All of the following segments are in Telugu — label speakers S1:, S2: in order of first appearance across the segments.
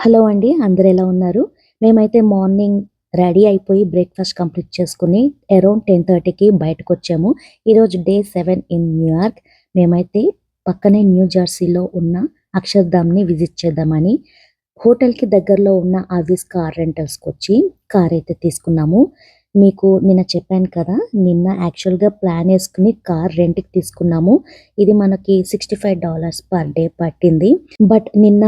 S1: హలో అండి. అందరూ ఎలా ఉన్నారు? మేమైతే మార్నింగ్ రెడీ అయిపోయి బ్రేక్‌ఫాస్ట్ కంప్లీట్ చేసుకొని అరౌండ్ 10:30కి బయటకొచ్చాము. ఈరోజు డే 7 ఇన్ న్యూయార్క్. మేమైతే పక్కనే న్యూ జెర్సీలో ఉన్న అక్షర్ధామ్‌ని విజిట్ చేద్దామని హోటల్‌కి దగ్గరలో ఉన్న అవిస్ కార్ రెంటల్స్‌కొచ్చి కారైతే తీసుకున్నాము. మీకు నిన్న చెప్పాను కదా! నిన్న యాక్చువల్‌గా ప్లాన్ యేసుకొని కార్ రెంట్‌కి తీసుకున్నాము. ఇది మనకి $65 పర్ డే పట్టింది. బట్ నిన్న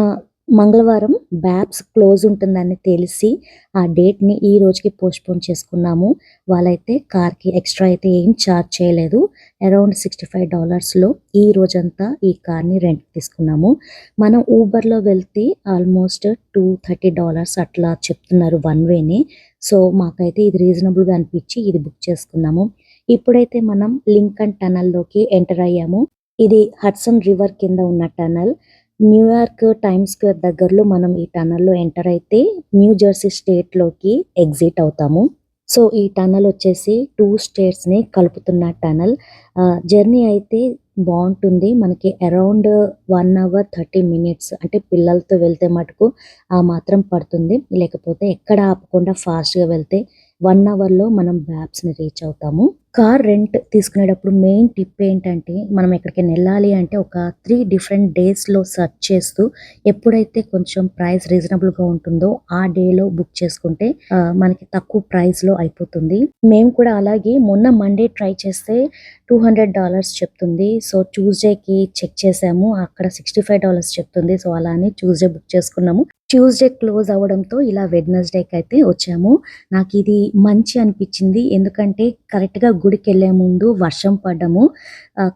S1: మంగళవారం బ్యాబ్స్ క్లోజ్ ఉంటుందని తెలిసి ఆ డేట్‌ని ఈ రోజుకి పోస్ట్‌పోన్ చేసుకున్నాము. వాళ్ళైతే కార్‌కి ఎక్స్‌ట్రా అయితే ఏం చార్జ్ చేయలేదు. అరౌండ్ $65లో ఈ రోజంతా ఈ కార్‌ని రెంట్‌కి తీసుకున్నాము. మనం ఊబర్‌లో వెళ్తే ఆల్మోస్ట్ $230 అట్లా చెప్తున్నారు వన్ వేనే. సో, మాకైతే ఇది రీజనబుల్‌గా అనిపించి ఇది బుక్ చేసుకున్నాము. ఇప్పుడైతే మనం లింకన్ టనల్‌లోకి ఎంటర్ అయ్యాము. ఇది హడ్సన్ రివర్ కింద ఉన్న టనల్. న్యూయార్క్ టైమ్స్ స్క్వేర్ దగ్గరలో మనం ఈ టనల్‌లో ఎంటర్ అయితే న్యూ జెర్సీ స్టేట్‌లోకి ఎగ్జిట్ అవుతాము. సో, ఈ టనల్ వచ్చేసి 2 స్టేట్స్‌ని కలుపుతున్న టనల్. జర్నీ అయితే బావుంటుంది. మనకి అరౌండ్ 1 అవర్ 30 మినిట్స్ అంటే పిల్లలతో వెళ్తే మటుకు ఆ మాత్రం పడుతుంది. లేకపోతే ఎక్కడ ఆపకుండా ఫాస్ట్‌గా వెళ్తే 1 అవర్‌లో మనం బ్యాబ్స్‌ని రీచ్ అవుతాము. కార్ రెంట్ తీసుకునేటప్పుడు మెయిన్ టిప్ ఏంటంటే, మనం ఎక్కడికైనా ఎళ్ళాలి అంటే ఒక 3 డిఫరెంట్ డేస్‌లో సెర్చ్ చేస్తూ ఎప్పుడైతే కొంచెం ప్రైస్ రీజనబుల్‌గా ఉంటుందో ఆ డేలో బుక్ చేసుకుంటే మనకి తక్కువ ప్రైస్‌లో అయిపోతుంది. మేము కూడా అలాగే మొన్న మండే ట్రై చేస్తే $200 చెప్తుంది. సో, ట్యూస్‌డేకి చెక్ చేసాము. అక్కడ $65 చెప్తుంది. సో, అలా అని ట్యూస్‌డే బుక్ చేసుకున్నాము. ట్యూస్‌డే క్లోజ్ అవ్వడంతో ఇలా వెడ్నెస్‌డేకైతే వచ్చాము. నాకిది మంచి అనిపిచ్చింది. ఎందుకంటే కరెక్ట్‌గా గుడికెళ్ళే ముందు వర్షం పడ్డము.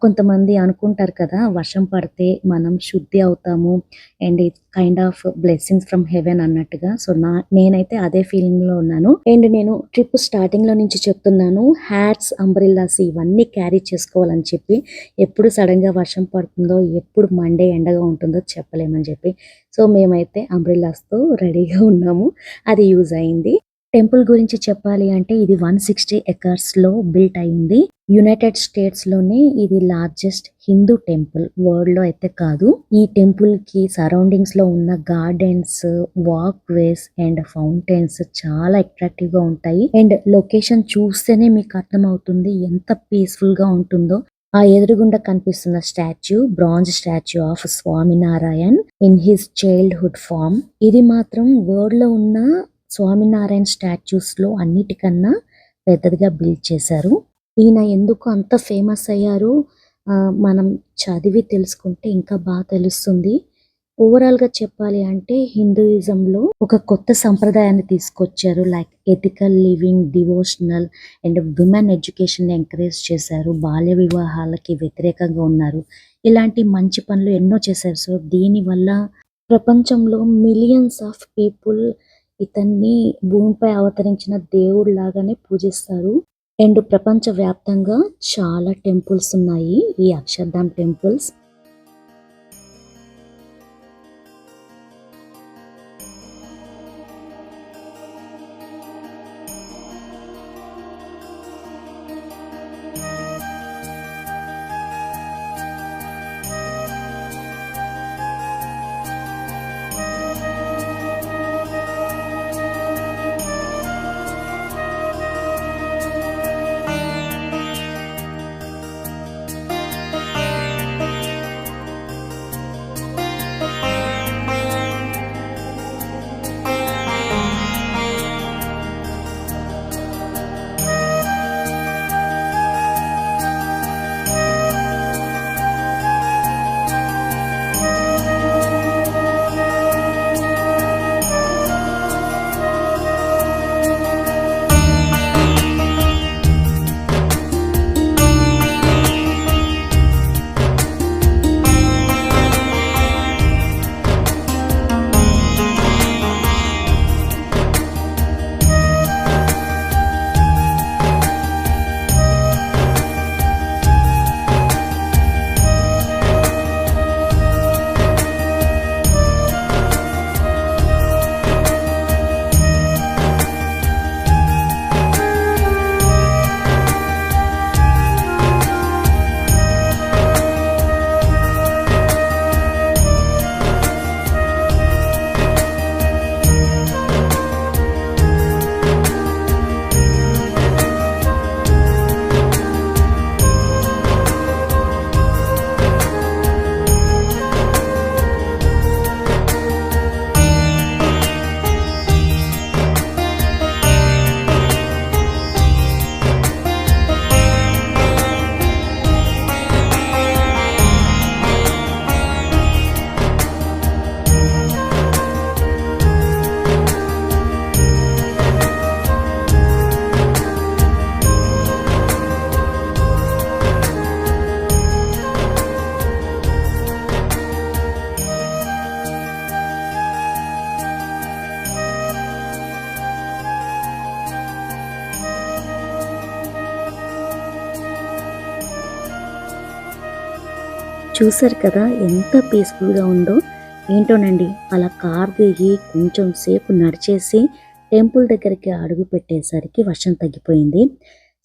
S1: కొంతమంది అనుకుంటారు కదా! వర్షం పడితే మనం శుద్ధి అవుతాము. And it's kind of blessings from heaven అన్నట్టుగా. సో, నేనైతే అదే ఫీలింగ్‌లో ఉన్నాను. అండ్ నేను ట్రిప్ స్టార్టింగ్‌లో నుంచి చెప్తున్నాను. హ్యాట్స్, అంబ్రెల్లాస్ ఇవన్నీ క్యారీ చేసుకోవాలని చెప్పి. ఎప్పుడు సడెన్‌గా వర్షం పడుతుందో, ఎప్పుడు మండే ఎండగా ఉంటుందో చెప్పలేమని చెప్పి. సో, మేమైతే అంబ్రెల్లాస్‌తో రెడీగా ఉన్నాము. అది యూజ్ అయింది. టెంపుల్ గురించి చెప్పాలి అంటే ఇది 160 ఎకర్స్‌లో బిల్ట్ అయింది. యునైటెడ్ స్టేట్స్‌లోనే ఇది లార్జెస్ట్ హిందూ టెంపుల్. వరల్డ్‌లో అయితే కాదు. ఈ టెంపుల్‌కి సరౌండింగ్స్‌లో ఉన్న gardens, walk ways and fountains చాలా అట్రాక్టివ్‌గా ఉంటాయి. అండ్ లొకేషన్ చూస్తేనే మీకు అర్థమవుతుంది ఎంత పీస్‌ఫుల్‌గా ఉంటుందో. ఆ ఎదురుగుండా కనిపిస్తున్న statue bronze statue of Swaminarayan in his childhood form. ఇది మాత్రం వరల్డ్‌లో ఉన్న స్వామినారాయణ స్టాచ్యూస్‌లో అన్నిటికన్నా పెద్దదిగా బిల్డ్ చేశారు. ఈయన ఎందుకు అంత ఫేమస్ అయ్యారు మనం చదివి తెలుసుకుంటే ఇంకా తెలుస్తుంది. ఓవరాల్‌గా చెప్పాలి అంటే హిందూయిజంలో ఒక కొత్త సంప్రదాయాన్ని తీసుకొచ్చారు. Like ethical living, devotional and women ఎడ్యుకేషన్‌ని ఎంకరేజ్ చేశారు. బాల్య వివాహాలకి వ్యతిరేకంగా ఉన్నారు. ఇలాంటి మంచి పనులు ఎన్నో చేశారు. సో, దీనివల్ల ప్రపంచంలో మిలియన్స్ ఆఫ్ పీపుల్ ఇతన్ని భూమిపై అవతరించిన దేవుడిలాగానే పూజిస్తారు. అండ్ ప్రపంచవ్యాప్తంగా చాలా టెంపుల్స్ ఉన్నాయి. ఈ అక్షర్ధామ్ టెంపుల్స్. చూసారు కదా ఎంత పీస్ఫుల్గా ఉందో. ఏంటోనండి, అలా కార్ దిగి కొంచెం సేపు నడిచేసి టెంపుల్ దగ్గరికి అడుగు పెట్టేసరికి వర్షం తగ్గిపోయింది.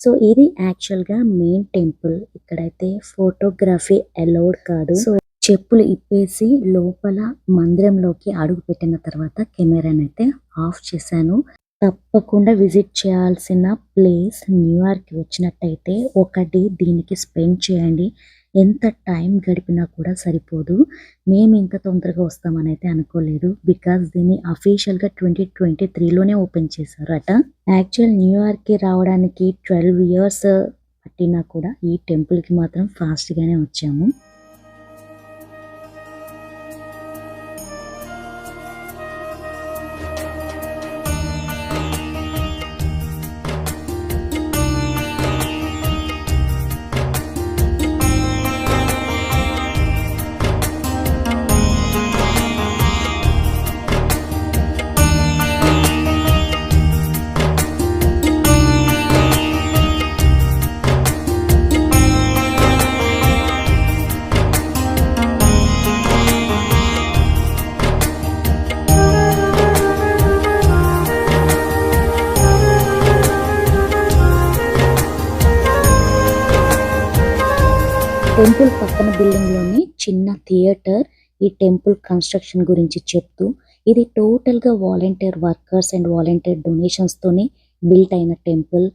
S1: సో ఇది యాక్చువల్గా మెయిన్ టెంపుల్. ఇక్కడైతే ఫోటోగ్రఫీ అలౌడ్ కాదు. సో చెప్పులు ఇప్పేసి లోపల మందిరంలోకి అడుగు పెట్టిన తర్వాత కెమెరానైతే ఆఫ్ చేశాను. తప్పకుండా విజిట్ చేయాల్సిన ప్లేస్. న్యూయార్క్ వచ్చినట్టయితే ఒకటి దీనికి స్పెండ్ చేయండి. ఎంత టైం గడిపినా కూడా సరిపోదు. మేము ఇంత తొందరగా వస్తామని అయితే అనుకోలేదు. బికాస్ దీన్ని అఫీషియల్గా 2023లోనే ఓపెన్ చేశారట. యాక్చువల్ న్యూయార్క్కి రావడానికి 12 years పట్టినా కూడా ఈ టెంపుల్కి మాత్రం ఫాస్ట్గానే వచ్చాము. టెంపుల్ పక్కన బిల్డింగ్లోని చిన్న థియేటర్ ఈ టెంపుల్ కన్స్ట్రక్షన్ గురించి చెప్తూ, ఇది టోటల్గా వాలంటీర్ వర్కర్స్ అండ్ వాలంటీర్ డొనేషన్స్తోనే బిల్ట్ అయిన టెంపుల్.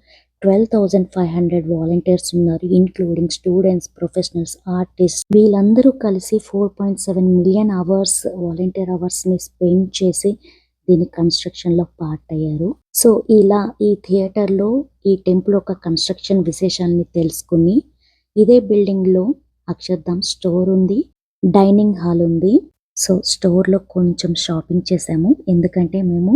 S1: 12,500 వాలంటీర్స్ ఉన్నారు, ఇంక్లూడింగ్ స్టూడెంట్స్, ప్రొఫెషనల్స్, ఆర్టిస్ట్. వీళ్ళందరూ కలిసి 4.7 million అవర్స్ వాలంటీర్ అవర్స్ని స్పెండ్ చేసి దీని కన్స్ట్రక్షన్లో పార్ట్ అయ్యారు. సో ఇలా ఈ థియేటర్లో ఈ టెంపుల్ యొక్క కన్స్ట్రక్షన్ విశేషాలని తెలుసుకుని, ఇదే బిల్డింగ్లో అక్షర్ధామ్ స్టోర్ ఉంది, డైనింగ్ హాల్ ఉంది. సో స్టోర్లో కొంచెం షాపింగ్ చేసాము. ఎందుకంటే మేము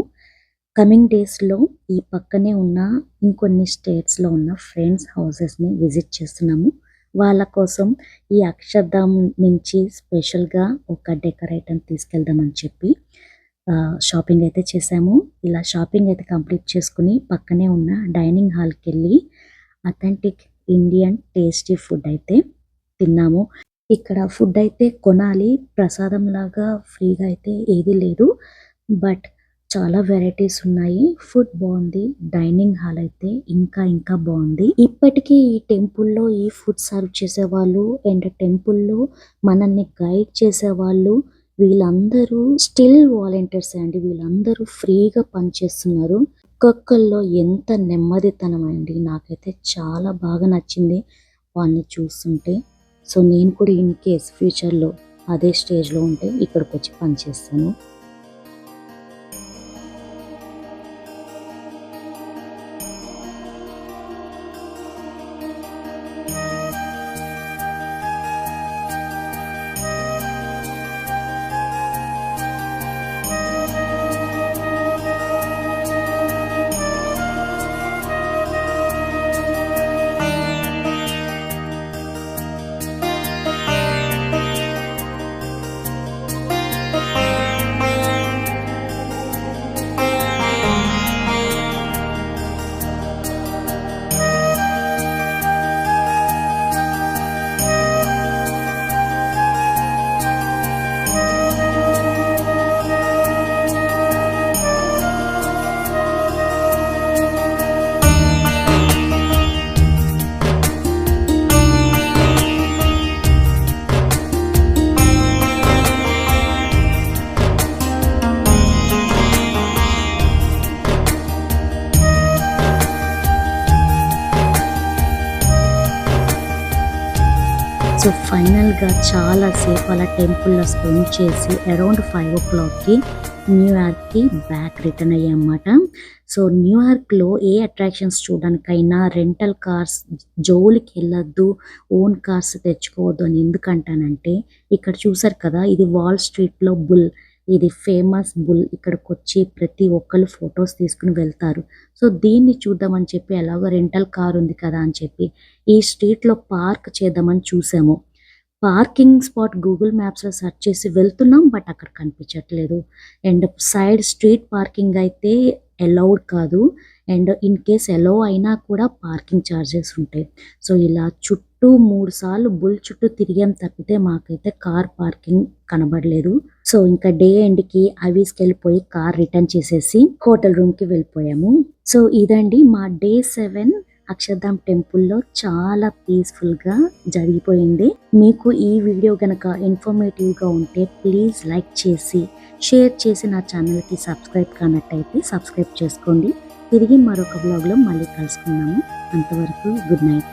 S1: కమింగ్ డేస్లో ఈ పక్కనే ఉన్న ఇంకొన్ని స్టేట్స్లో ఉన్న ఫ్రెండ్స్ హౌసెస్ని విజిట్ చేస్తున్నాము. వాళ్ళ కోసం ఈ అక్షర్ధామ్ నుంచి స్పెషల్గా ఒక డెకరేటర్ని తీసుకెళ్దామని చెప్పి షాపింగ్ అయితే చేసాము. ఇలా షాపింగ్ అయితే కంప్లీట్ చేసుకుని పక్కనే ఉన్న డైనింగ్ హాల్కి వెళ్ళి అథెంటిక్ ఇండియన్ టేస్టీ ఫుడ్ అయితే తిన్నాము. ఇక్కడ ఫుడ్ అయితే కొనాలి, ప్రసాదం లాగా ఫ్రీగా అయితే ఏది లేదు. బట్ చాలా వెరైటీస్ ఉన్నాయి, ఫుడ్ బాగుంది. డైనింగ్ హాల్ అయితే ఇంకా బాగుంది. ఇప్పటికీ ఈ టెంపుల్లో ఈ ఫుడ్ సర్వ్ చేసేవాళ్ళు అండ్ టెంపుల్లో మనల్ని గైడ్ చేసేవాళ్ళు వీళ్ళందరూ స్టిల్ వాలంటీర్స్ అండి. వీళ్ళందరూ ఫ్రీగా పనిచేస్తున్నారు. ఒక్కొక్కల్లో ఎంత నెమ్మదితనం అండి. నాకైతే చాలా బాగా నచ్చింది వాళ్ళని చూస్తుంటే. సో నేను కూడా ఇన్ కేస్ ఫ్యూచర్లో అదే స్టేజ్లో ఉంటే ఇక్కడికి వచ్చి పనిచేస్తాను. సో ఫైనల్గా చాలాసేపు అలా టెంపుల్లో స్పెండ్ చేసి అరౌండ్ 5 o'clockకి న్యూయార్క్కి బ్యాక్ రిటర్న్ అయ్యామన్నమాట. సో న్యూయార్క్లో ఏ అట్రాక్షన్స్ చూడడానికైనా రెంటల్ కార్స్ జోలికి వెళ్ళొద్దు, ఓన్ కార్స్ తెచ్చుకోవద్దు అని ఎందుకంటానంటే, ఇక్కడ చూసారు కదా ఇది వాల్ స్ట్రీట్లో బుల్, ఇది ఫేమస్ బుల్. ఇక్కడికి వచ్చి ప్రతి ఒక్కరు ఫొటోస్ తీసుకుని వెళ్తారు. సో దీన్ని చూద్దామని చెప్పి ఎలాగో రెంటల్ కార్ ఉంది కదా అని చెప్పి ఈ స్ట్రీట్లో పార్క్ చేద్దామని చూసాము. పార్కింగ్ స్పాట్ గూగుల్ మ్యాప్స్లో సెర్చ్ చేసి వెళ్తున్నాం, బట్ అక్కడ కనిపించట్లేదు. అండ్ సైడ్ స్ట్రీట్ పార్కింగ్ అయితే అలౌడ్ కాదు. అండ్ ఇన్ కేస్ అలౌ అయినా కూడా పార్కింగ్ ఛార్జెస్ ఉంటాయి. సో ఇలా చుట్టూ 3 సార్లు బుల్ చుట్టూ తిరిగాం తప్పితే మాకైతే కార్ పార్కింగ్ కనబడలేదు. సో ఇంకా డే ఎండ్‌కి అవిస్‌కెళ్ళిపోయి కార్ రిటర్న్ చేసేసి హోటల్ రూమ్‌కి వెళ్ళిపోయాము. సో ఇదండి మా డే 7 అక్షర్ధామ్ టెంపుల్‌లో చాలా పీస్‌ఫుల్‌గా జరిగిపోయింది. మీకు ఈ వీడియో గనక ఇన్ఫర్మేటివ్‌గా ఉంటే ప్లీజ్ లైక్ చేసి, షేర్ చేసి నా ఛానల్‌కి సబ్స్క్రైబ్ కానట్టయితే సబ్స్క్రైబ్ చేసుకోండి. తిరిగి మరొక వ్లాగ్‌లో మళ్ళీ కలుసుకుందాము. అంతవరకు గుడ్ నైట్.